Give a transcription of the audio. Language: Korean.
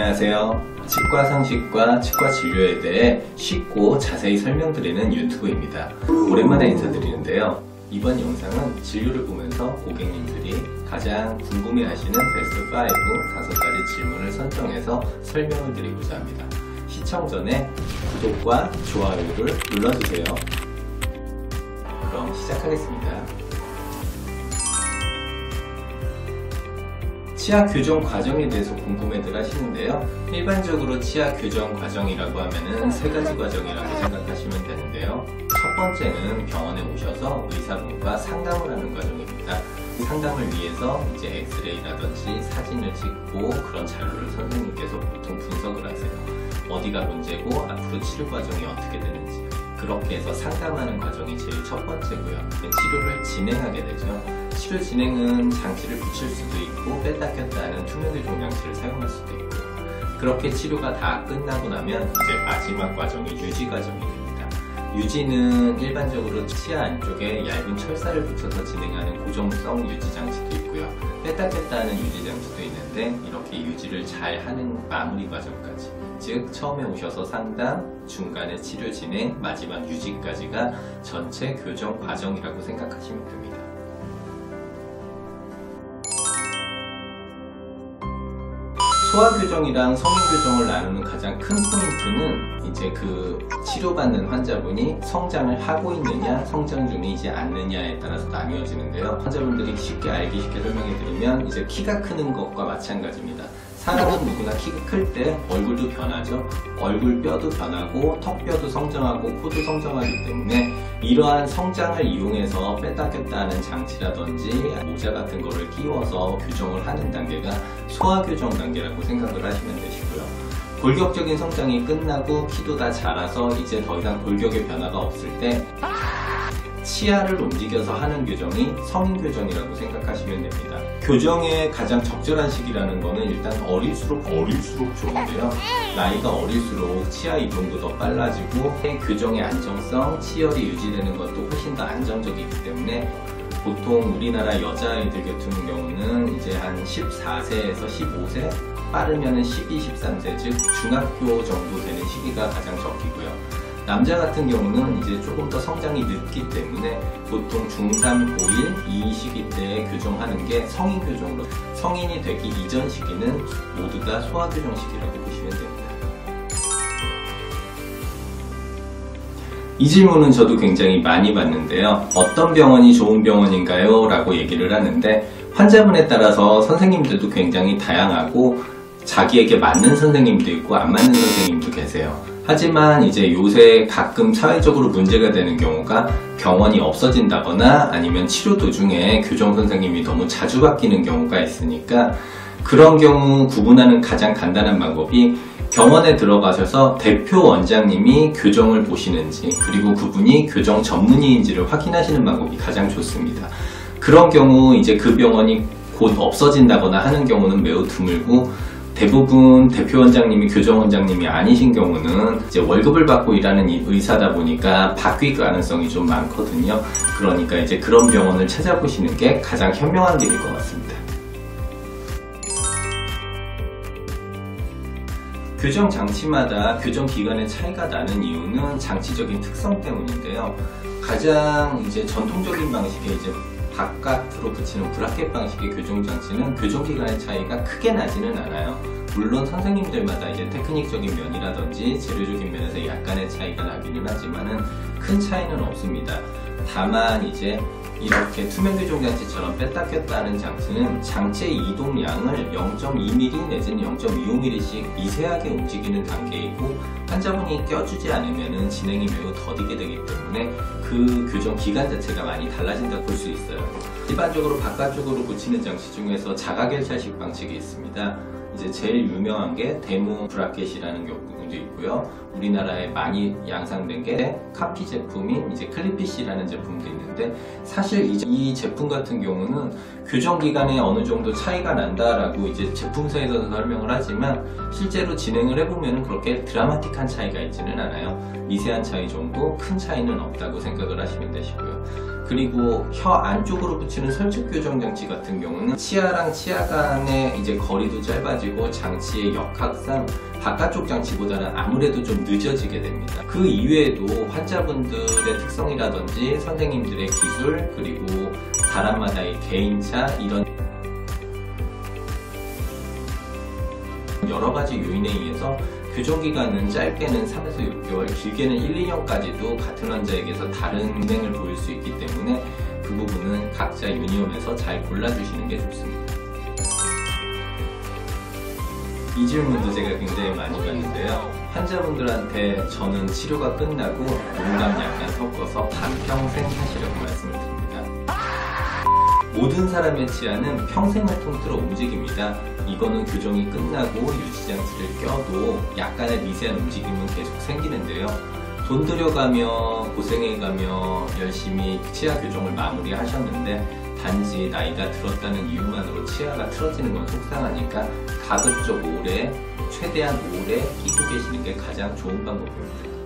안녕하세요. 치과 상식과 치과 진료에 대해 쉽고 자세히 설명드리는 유튜브입니다. 오랜만에 인사드리는데요. 이번 영상은 진료를 보면서 고객님들이 가장 궁금해하시는 베스트 5 5가지 질문을 선정해서 설명을 드리고자 합니다. 시청 전에 구독과 좋아요를 눌러주세요. 그럼 시작하겠습니다. 치아 교정 과정에 대해서 궁금해들 하시는데요. 일반적으로 치아 교정 과정이라고 하면은 세 가지 과정이라고 생각하시면 되는데요. 첫 번째는 병원에 오셔서 의사분과 상담을 하는 과정입니다. 상담을 위해서 이제 엑스레이라든지 사진을 찍고 그런 자료를 선생님께서 보통 분석을 하세요. 어디가 문제고 앞으로 치료 과정이 어떻게 되는지, 그렇게 해서 상담하는 과정이 제일 첫 번째고요. 치료를 진행하게 되죠. 치료 진행은 장치를 붙일 수도 있고 뺐다 꼈다 하는 투명교정 장치를 사용할 수도 있고, 그렇게 치료가 다 끝나고 나면 이제 마지막 과정이 유지 과정이 됩니다. 유지는 일반적으로 치아 안쪽에 얇은 철사를 붙여서 진행하는 고정성 유지 장치도 있고요. 뺐다 꼈다 하는 유지 장치도 있는데, 이렇게 유지를 잘 하는 마무리 과정까지, 즉 처음에 오셔서 상담, 중간에 치료 진행, 마지막 유지까지가 전체 교정 과정이라고 생각하시면 됩니다. 소아교정이랑 성인교정을 나누는 가장 큰 포인트는 이제 그 치료받는 환자분이 성장을 하고 있느냐, 성장 중이지 않느냐에 따라서 나뉘어지는데요. 환자분들이 쉽게 알기 쉽게 설명해드리면 이제 키가 크는 것과 마찬가지입니다. 사람은 누구나 키가 클 때 얼굴도 변하죠. 얼굴 뼈도 변하고 턱뼈도 성장하고 코도 성장하기 때문에 이러한 성장을 이용해서 뺐다 꼈다 하는 장치라든지 모자 같은 거를 끼워서 교정을 하는 단계가 소아교정 단계라고 생각을 하시면 되시고요. 골격적인 성장이 끝나고 키도 다 자라서 이제 더 이상 골격의 변화가 없을 때 치아를 움직여서 하는 교정이 성인교정이라고 생각하시면 됩니다. 교정의 가장 적절한 시기라는 거는 일단 어릴수록 좋은데요. 나이가 어릴수록 치아 이동도 더 빨라지고 교정의 안정성, 치열이 유지되는 것도 훨씬 더 안정적이기 때문에 보통 우리나라 여자아이들 같은 경우는 이제 한 14세에서 15세, 빠르면 12, 13세, 즉 중학교 정도 되는 시기가 가장 적기고요. 남자 같은 경우는 이제 조금 더 성장이 늦기 때문에 보통 중3, 고1 이 시기 때에 교정하는 게 성인 교정으로, 성인이 되기 이전 시기는 모두 다 소아교정 시기라고 보시면 됩니다. 이 질문은 저도 굉장히 많이 받는데요. 어떤 병원이 좋은 병원인가요? 라고 얘기를 하는데, 환자분에 따라서 선생님들도 굉장히 다양하고 자기에게 맞는 선생님도 있고 안 맞는 선생님도 계세요. 하지만 이제 요새 가끔 사회적으로 문제가 되는 경우가 병원이 없어진다거나 아니면 치료 도중에 교정 선생님이 너무 자주 바뀌는 경우가 있으니까, 그런 경우 구분하는 가장 간단한 방법이 병원에 들어가셔서 대표 원장님이 교정을 보시는지, 그리고 그분이 교정 전문의인지를 확인하시는 방법이 가장 좋습니다. 그런 경우 이제 그 병원이 곧 없어진다거나 하는 경우는 매우 드물고, 대부분 대표 원장님이 교정 원장님이 아니신 경우는 이제 월급을 받고 일하는 의사다 보니까 바뀔 가능성이 좀 많거든요. 그러니까 이제 그런 병원을 찾아보시는 게 가장 현명한 길일 것 같습니다. 교정 장치마다 교정 기간의 차이가 나는 이유는 장치적인 특성 때문인데요. 가장 이제 전통적인 방식의 이제 바깥으로 붙이는 브라켓 방식의 교정 장치는 교정 기간의 차이가 크게 나지는 않아요. 물론 선생님들마다 이제 테크닉적인 면이라든지 재료적인 면에서 약간의 차이가 나기는 하지만은 큰 차이는 없습니다. 다만 이제 이렇게 투명 교정 장치처럼 뺐다 꼈다 하는 장치는 장치의 이동량을 0.2mm 내지는 0.25mm씩 미세하게 움직이는 단계이고, 환자분이 껴주지 않으면 진행이 매우 더디게 되기 때문에 그 교정 기간 자체가 많이 달라진다고 볼 수 있어요. 일반적으로 바깥쪽으로 붙이는 장치 중에서 자가결찰식 방식이 있습니다. 이제 제일 유명한 게 데모 브라켓이라는 경우도 있고요. 우리나라에 많이 양산된 게 카피 제품인 이제 클리피시라는 제품도 있는데, 사실 이 제품 같은 경우는 교정 기간에 어느 정도 차이가 난다라고 이제 제품사에서는 설명을 하지만, 실제로 진행을 해보면 그렇게 드라마틱한 차이가 있지는 않아요. 미세한 차이 정도, 큰 차이는 없다고 생각을 하시면 되시고요. 그리고 혀 안쪽으로 붙이는 설측 교정 장치 같은 경우는 치아랑 치아 간의 이제 거리도 짧아지고 가지고 장치의 역학상 바깥쪽 장치보다는 아무래도 좀 늦어지게 됩니다. 그 이외에도 환자분들의 특성이라든지 선생님들의 기술, 그리고 사람마다의 개인차, 이런 여러 가지 요인에 의해서 교정기간은 짧게는 3에서 6개월, 길게는 1, 2년까지도 같은 환자에게서 다른 진행을 보일 수 있기 때문에 그 부분은 각자 유니홈에서 잘 골라주시는 게 좋습니다. 이 질문도 제가 굉장히 많이 받는데요. 환자분들한테 저는 치료가 끝나고 농담 약간 섞어서 반평생 하시려고 말씀을 드립니다. 모든 사람의 치아는 평생을 통틀어 움직입니다. 이거는 교정이 끝나고 유지장치를 껴도 약간의 미세한 움직임은 계속 생기는데요. 돈 들여가며 고생해가며 열심히 치아 교정을 마무리하셨는데 단지 나이가 들었다는 이유만으로 치아가 틀어지는 건 속상하니까 가급적 오래, 최대한 오래 끼고 계시는 게 가장 좋은 방법입니다.